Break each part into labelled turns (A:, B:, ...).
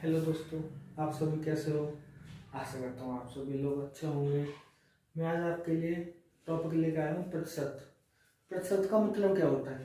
A: Hello दोस्तों, आप सभी कैसे हो। आशा करता हूँ आप सभी लोग अच्छे होंगे। मैं आज आपके लिए टॉपिक लेकर आया हूँ प्रतिशत। प्रतिशत का मतलब क्या होता है।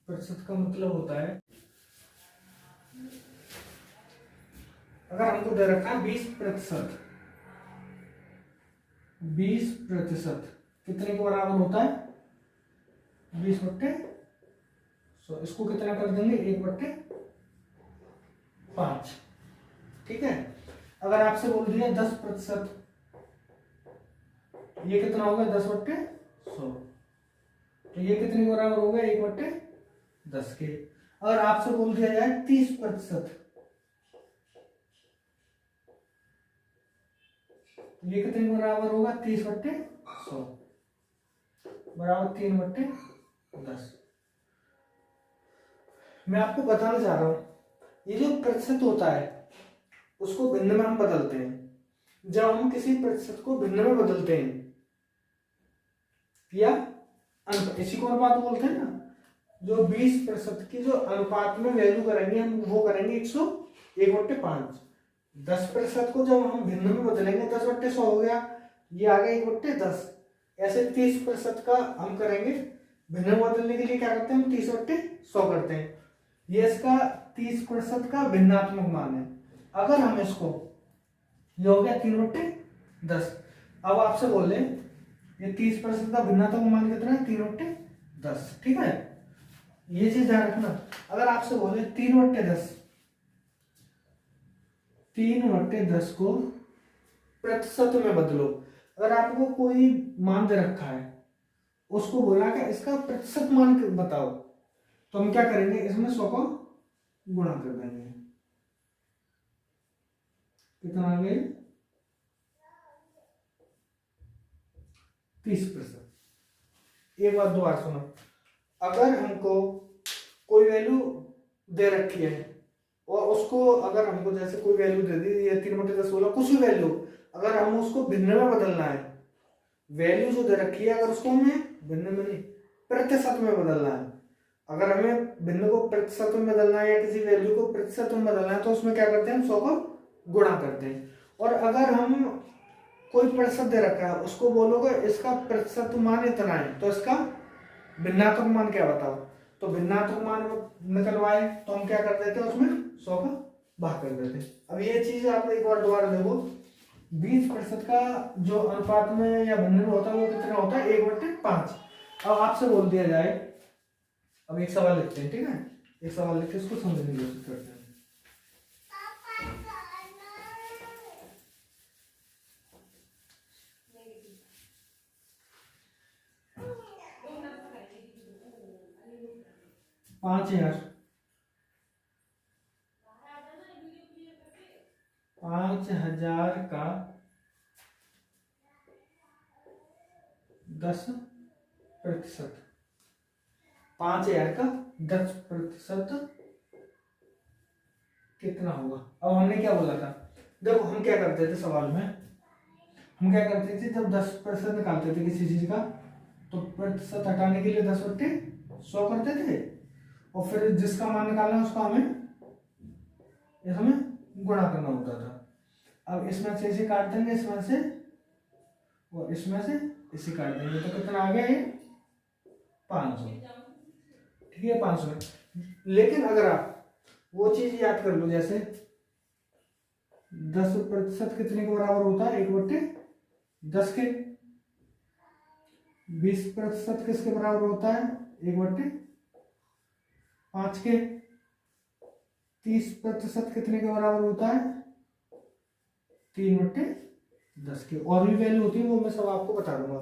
A: प्रतिशत का मतलब होता है, अगर हमको दे रखा है 20%, 20% कितने के बराबर होता है 20/100। इसको कितना कर देंगे 1/5। ठीक है। अगर आपसे बोल दिया 10%, ये कितना होगा 10/100, तो ये कितने के बराबर होगा 1/10 के। अगर आपसे बोल दिया जाए 30%, ये कितने के बराबर होगा 30/100 बराबर 3/10। मैं आपको बताना चाह रहा हूं, ये जो प्रतिशत होता है उसको भिन्न में हम बदलते हैं। जब हम किसी प्रतिशत को भिन्न में बदलते हैं या इसी को अनुपात बोलते हैं ना, जो 20% की जो अनुपात में वैल्यू करेंगे हम वो करेंगे 1/5। 10% को जब हम भिन्न में बदलेंगे 10/100 हो गया, ये आ गया 1/10। ऐसे 30% का हम करेंगे भिन्न में बदलने के लिए क्या करते हैं हम 30/100 करते हैं। ये इसका 30% का भिन्नात्मक मान है। अगर हम इसको, ये हो गया 3/10। अब आपसे बोल रहे ये 30% का भिन्नात्मक मान कितना है 3/10। ठीक है, ये चीज ध्यान रखना। अगर आपसे बोले 3/10 को प्रतिशत में बदलो। अगर आपको कोई मान दे रखा है, उसको बोला कि इसका प्रतिशत मान बताओ, तो हम क्या करेंगे, इसमें 100 को गुणा कर देंगे। कितना आ गया 30%। एक बात दोबारा सुनो, अगर हमको कोई वैल्यू दे रखी है और उसको अगर हमको जैसे कोई वैल्यू दे दी, ये 3/10 बोला, कुछ भी वैल्यू, अगर हम उसको भिन्न में बदलना है, वैल्यू जो दे रखी है अगर उसको हमें भिन्न में नहीं प्रतिशत में बदलना है, अगर हमें भिन्न को प्रतिशत में बदलना है या किसी वैल्यू को प्रतिशत में बदलना है, तो उसमें क्या करते हैं हम 100 को गुणा करते हैं। और अगर हम कोई प्रतिशत दे रखा है, उसको बोलोगे इसका प्रतिशत मान इतना है, तो इसका भिन्नात्मक मान क्या बताओ, तो भिन्नात्मक मान निकलवाए तो हम क्या कर देते हैं उसमें 100 का भाग कर देते। अब ये चीज आप एक बार दोबारा देखो, 20% का जो अनुपात में या भिन्न में होता है वो कितना होता है 1/5। अब आपसे बोल दिया जाए, अब एक सवाल लिखते हैं, ठीक है, एक सवाल लिख के इसको समझने की कोशिश करते हैं। पांच हजार का 10%, 5,000 का 10% कितना होगा। अब हमने क्या बोला था, देखो हम क्या करते थे सवाल में, हम क्या करते थे जब 10% निकालते थे किसी चीज का, तो प्रतिशत हटाने के लिए 10/100 करते थे, और फिर जिसका मान निकालना है उसका हमें गुणा करना होता था। अब इसमें से इसे काट देंगे, इसमें से और इसमें से इसे काट देंगे, तो कितना आ गया ये 500। ठीक है 500। लेकिन अगर आप वो चीज याद कर लो, जैसे 10% कितने के बराबर होता है 1/10 के, 20% किसके बराबर होता है 1/5 के, 30% कितने के बराबर होता है 3/10 के। और भी वैल्यू होती है वो मैं सब आपको बता दूंगा।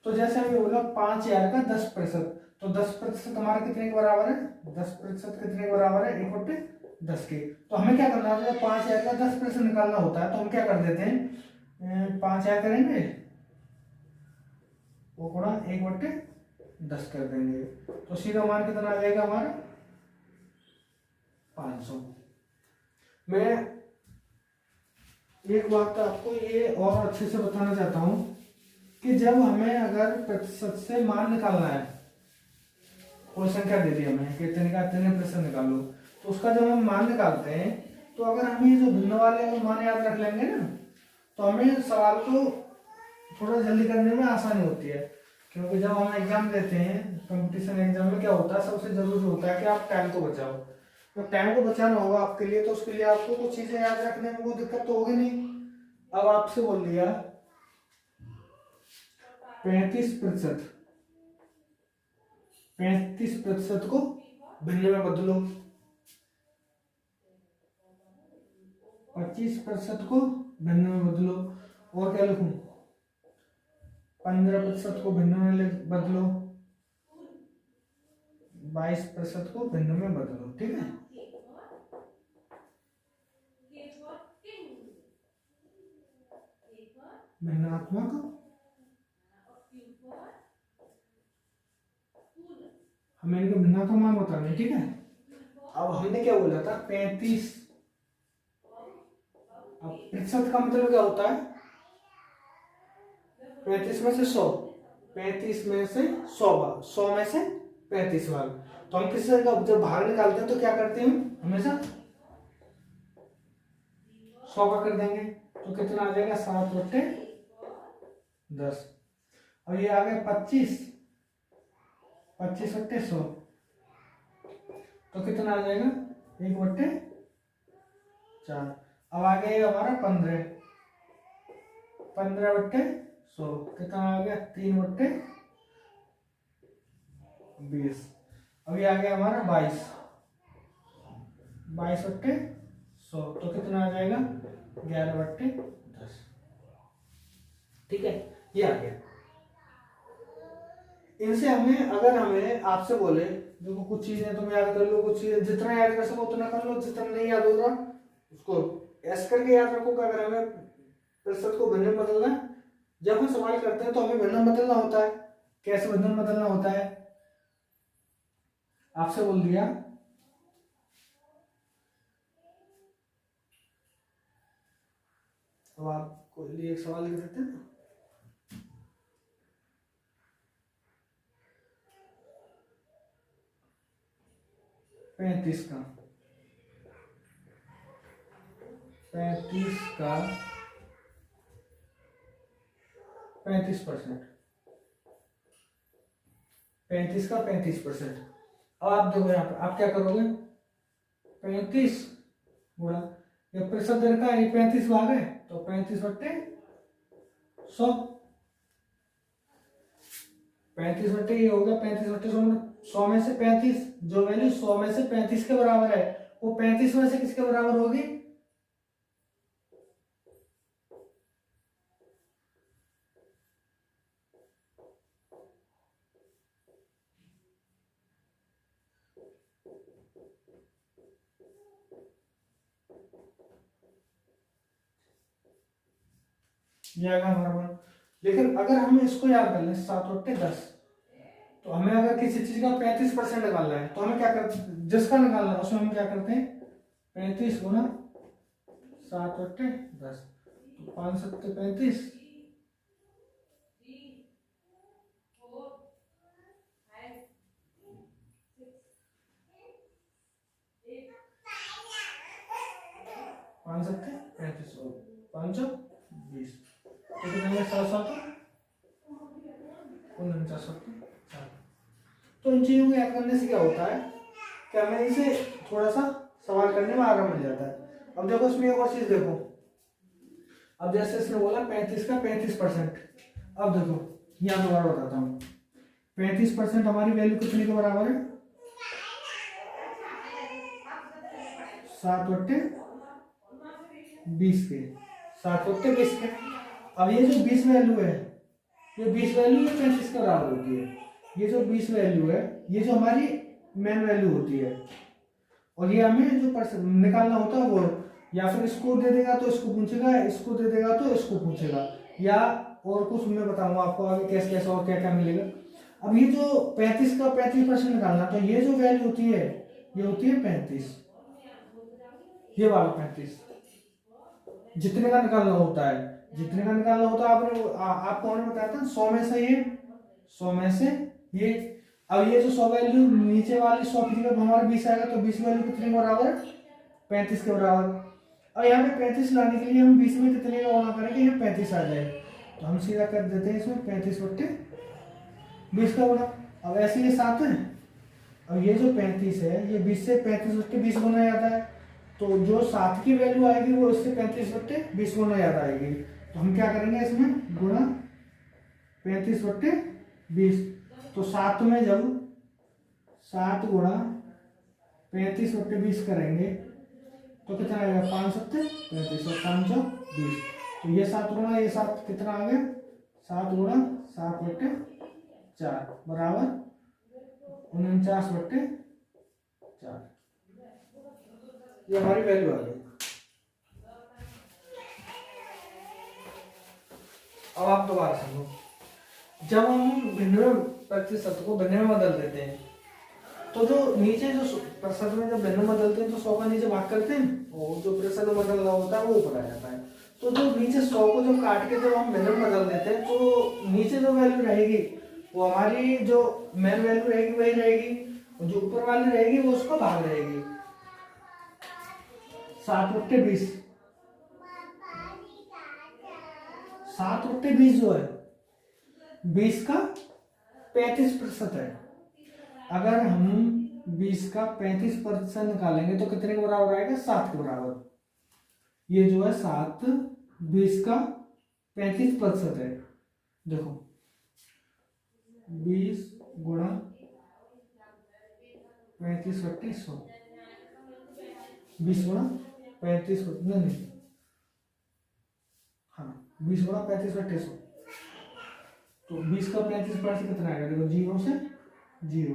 A: तो जैसे हमने बोला 5,000 का 10%, तो 10% हमारे कितने के बराबर है, 10% कितने के बराबर है 1/10 के। तो हमें क्या करना है, 5,000 का 10% निकालना होता है, तो हम क्या कर देते हैं 5,000 करेंगे वो गुणा 1/10 कर देंगे, तो सीधा मान कितना आ जाएगा हमारा 500। मैं एक बात आपको ये और अच्छे से बताना चाहता हूं कि जब हमें अगर प्रतिशत से मान निकालना है, कोई संख्या दे दी हमें कि इतने का इतने प्रतिशत निकालो, तो उसका जब हम मान निकालते हैं तो अगर हम ये जो भिन्न वाले मान याद रख लेंगे ना, तो हमें सवाल को थोड़ा जल्दी करने में आसानी होती है। क्योंकि जब हम एग्जाम देते हैं, कंपटीशन एग्जाम में क्या होता है, सबसे जरूरी होता है कि आप टाइम को बचाओ। तो टाइम को बचाना होगा आपके लिए, तो उसके लिए आपको कुछ चीजें याद रखने में कोई दिक्कत तो होगी नहीं। अब आपसे बोल दिया 35%, 35% को भिन्न में बदलो, 25% को भिन्न में बदलो, और क्या लिखूं, 15% को भिन्न में बदलो, 22% को भिन्न में बदलो। ठीक है, भिन्नात्मक हमें इनके भिन्ना का मान बताना है। ठीक है, अब हमने क्या बोला था 35, अब प्रतिशत का मतलब क्या होता है, 35 में से 100, 35 में से 100 भाग, 100 में से 35 भाग। तो हम किसी का जब भाग निकालते हैं तो क्या करते हैं, हमेशा 100 का कर देंगे। तो कितना आ जाएगा, 7 बटे 10। अब ये आ गया 25, 25 बटे 100, तो कितना आ जाएगा, 1 बटे 4। अब आ गया हमारा 15, 15 बटे 100, कितना आ गया, 3 बटे 20। अभी आ गया हमारा 22, 22 बटे 100, तो कितना आ जाएगा, 11 बटे 10। ठीक है, ये आ गया। इनसे हमें, अगर हमें आपसे बोले देखो कुछ चीजें तुम याद कर लो, कुछ चीजें जितना याद कर सको उतना कर लो, जितना नहीं याद होगा उसको ऐसे करके याद रखो। अगर हमें प्रतिशत को भिन्न में बदलना है, जब हम सवाल करते हैं तो हमें भिन्न में बदलना होता है। कैसे भिन्न में बदलना होता है, आपसे बोल दिया तो आपको लिए एक सवाल लिख देते हैं ना, पैंतीस का 35%, 35 का 35%। अब आप देखो यहाँ पर आप क्या करोगे, 35 गुणा, ये प्रतिशत दे रखा है, ये 35 भाग है, तो 35 बटे 100, 35 बटे ये होगा 35 बटे 100, 100 में से 35, जो वैल्यू 100 में से 35 के बराबर है वो 35 में से किसके बराबर होगी, ये आएगा हमारा मान। लेकिन अगर हम इसको याद कर लें 7 बटे 10, तो हमें अगर किसी चीज का 35% निकालना है तो हमें क्या करते हैं, जिसका निकालना है उसमें हम क्या करते हैं, 35 गुना 7 बटे 10, तो 5 सत्ते 35, 5 सत्ते 35, 5 20, तो कितने 7 तो इन चीजों को याद करने से क्या होता है कि हमें इसे थोड़ा सा सवाल करने में आराम मिल जाता है। अब देखो इसमें एक और चीज देखो, अब जैसे इसने बोला 35 का 35%, अब देखो यहाँ दोबारा बताता हूँ, 35% हमारी वैल्यू कितने के बराबर है, 7 बटे 20 के, 7 बटे 20 के। अब ये जो 20 वैल्यू है, ये 20 वैल्यू ये 35 के बराबर होती है। ये जो 20 वैल्यू है ये जो हमारी मेन वैल्यू होती है, और ये हमें जो निकालना होता है वो, या फिर इसको दे देगा तो इसको पूछेगा, इसको दे देगा तो इसको पूछेगा, या और कुछ मैं बताऊंगा आपको आगे कैसे कैसे और क्या क्या मिलेगा। अब ये जो 35 का 35% निकालना, तो ये जो वैल्यू होती है ये होती है 35, ये वाला 35 जितने का निकालना होता है, जितने का निकालना होता है आपको हमने बताया था 100 में से ये, 100 में से ये। अब ये जो 100 वैल्यू नीचे वाली 100 की जगह हमारा 20 आएगा, तो 20 वैल्यू कितने के बराबर है, 35 के बराबर। और यहाँ पे 35 लाने के लिए हम 20 में कितने का गुणा करेंगे, यहाँ 35 आ जाए, तो हम सीधा कर देते हैं इसमें 35 बट्टे 20 का गुणा। अब ऐसे ये 7 है, अब ये जो 35 है ये 20 से 35 बट्टे 20 गुना जाता है, तो जो 7 की वैल्यू आएगी वो इससे 35 बट्टे 20 गुना ज़्यादा आएगी, तो हम क्या करेंगे इसमें गुणा 35 बट्टे 20। तो 7 में जब 7 गुणा 35 बट्टे 20 करेंगे तो कितना आएगा, 5 सत्ते 35 और 5 चौ 20, तो ये 7 गुणा ये 7 कितना आ गया, 7 गुणा 7 बट्टे 4 बराबर 49 बट्टे 4, ये हमारी वैल्यू आ गई। अब आप दोबारा समझो, जब हम भिन्न प्रतिशत को भिन्न में बदल देते हैं तो जो नीचे जो प्रतिशत में जब भिन्न बदलते हैं तो 100 का नीचे भाग करते हैं और जो प्रतिशत बदल रहा होता है वो ऊपर आ जाता है। तो जो नीचे 100 को जो काट के जब हम भिन्न में बदल देते हैं तो नीचे जो वैल्यू रहेगी वो हमारी जो मेन वैल्यू रहेगी वही रहेगी, और जो ऊपर वाली रहेगी वो उसका भाग रहेगी। 7 बट्टे 20, 7 बट्टे 20 जो है 20 का 35% है। अगर हम 20 का 35% निकालेंगे तो कितने के बराबर आएगा, 7 के बराबर। ये जो है 7 20 का 35% है। देखो 20 गुणा 35 बट्टे 100, 20 गुणा 35 नहीं, हाँ 20 गुणा 35 बट्टे 100, तो 20 का 35% कितना आएगा, देखो 0 से 0,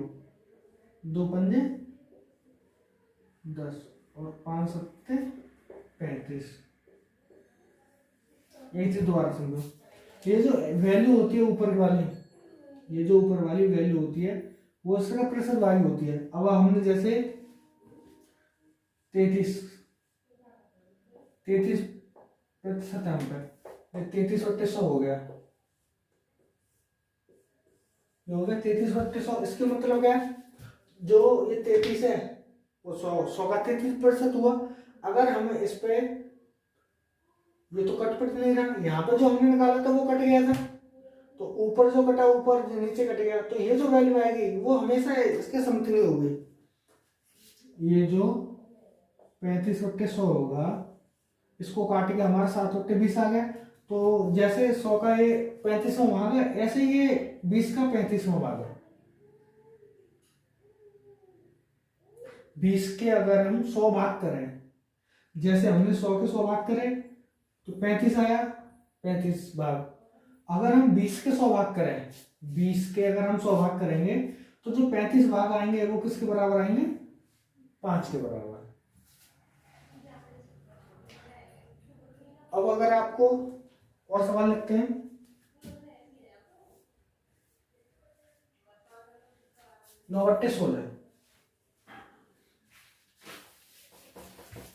A: 2 पंजे 10 और 5 सत्ते 35। यही चीज दोबारा समझो, ये जो वैल्यू होती है ऊपर वाली, ये जो ऊपर वाली वैल्यू होती है वो इसका प्रतिशत वाली होती है। अब हमने जैसे 33% हम पे 33 बट्टे 100 हो गया, ये हो गया 33 बट्टे 100। इसके मतलब क्या है, जो ये 33 है वो 100 का 33% हुआ। अगर हमें इस पे ये तो कट नहीं रहा, यहाँ पे जो हमने निकाला था वो कट गया था, तो ऊपर जो कटा ऊपर नीचे कट गया, तो ये जो वैल्यू आएगी वो हमेशा इसके समतुल्य होगी। ये जो 35 बट्टे 100 होगा इसको काट के हमारा 7 बट्टे 20 आ गया, तो जैसे 100 का ये 35वां भाग है ऐसे ये 20 का 35वां भाग है। 20 के अगर हम 100 भाग करें, जैसे हमने 100 के 100 भाग करे तो 35 आया 35 भाग। अगर हम 20 के 100 भाग करें, 20 के अगर हम 100 भाग करेंगे तो जो 35 भाग आएंगे वो किसके बराबर आएंगे, 5 के बराबर। अब अगर आपको और सवाल लिखते हैं, नौ बट्टे 16,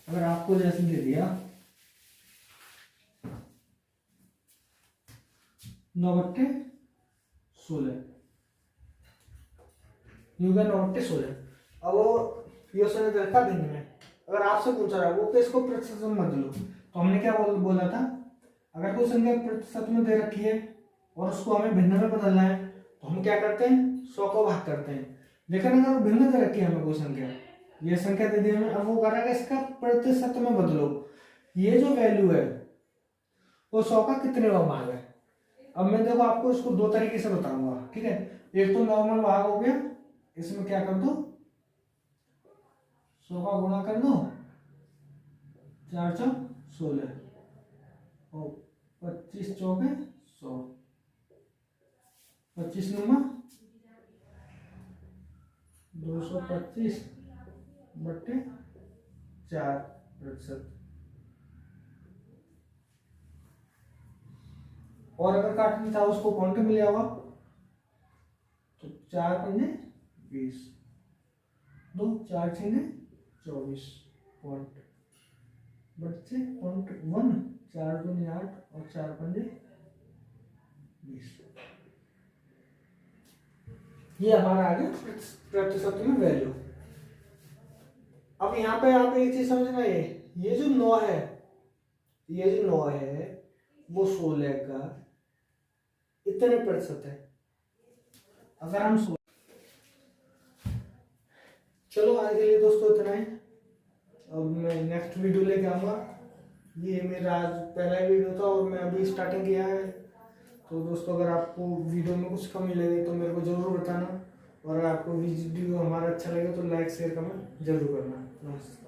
A: अगर आपको जैसे दे दिया 9 बट्टे 16, 9 बट्टे 16। अब वो ये उसने देखा दिन में, अगर आपसे पूछा रहा वो किसको प्रतिशत में बदलो, तो हमने क्या बोला था, अगर कोई संख्या प्रतिशत में दे रखी है और उसको हमें भिन्न में बदलना है तो हम क्या करते हैं, 100 को भाग करते हैं। लेकिन अगर भिन्न दे रखी है हमें कोई संख्या, ये संख्या दे दी हमें, अब वो करेगा इसका प्रतिशत में बदलो, ये जो वैल्यू है वो 100 का कितने भाग है। अब मैं देखो आपको इसको दो तरीके से बताऊंगा, ठीक है। एक तो नॉर्मल भाग हो गया, इसमें क्या कर दो 100 का गुणा कर दो 4 चौ 16 और 25 चौके 100, 25 नुमा 225 बट्टे 4%। और अगर काटना चाहो उसको पॉइंट मिल जाएगा तो 4 पंजे 20, 2 4 छीने 24 पॉइंट बच्चे पॉइंट 1, 4 दूनी 8 और 4 पंजे 20। ये हमारा आ गया प्रतिशत में वैल्यू। अब यहाँ पे आप एक चीज समझना, ये जो 9 है ये जो 9 है वो 16 का इतने प्रतिशत है। अगर हम चलो आज के लिए दोस्तों इतना ही। अब मैं नेक्स्ट वीडियो लेके आऊँगा। ये मेरा आज पहला वीडियो था और मैं अभी स्टार्टिंग किया है। तो दोस्तों अगर आपको वीडियो में कुछ कमी लगे तो मेरे को ज़रूर बताना, और अगर आपको वीडियो हमारा अच्छा लगे तो लाइक शेयर कमेंट जरूर करना। नमस्ते।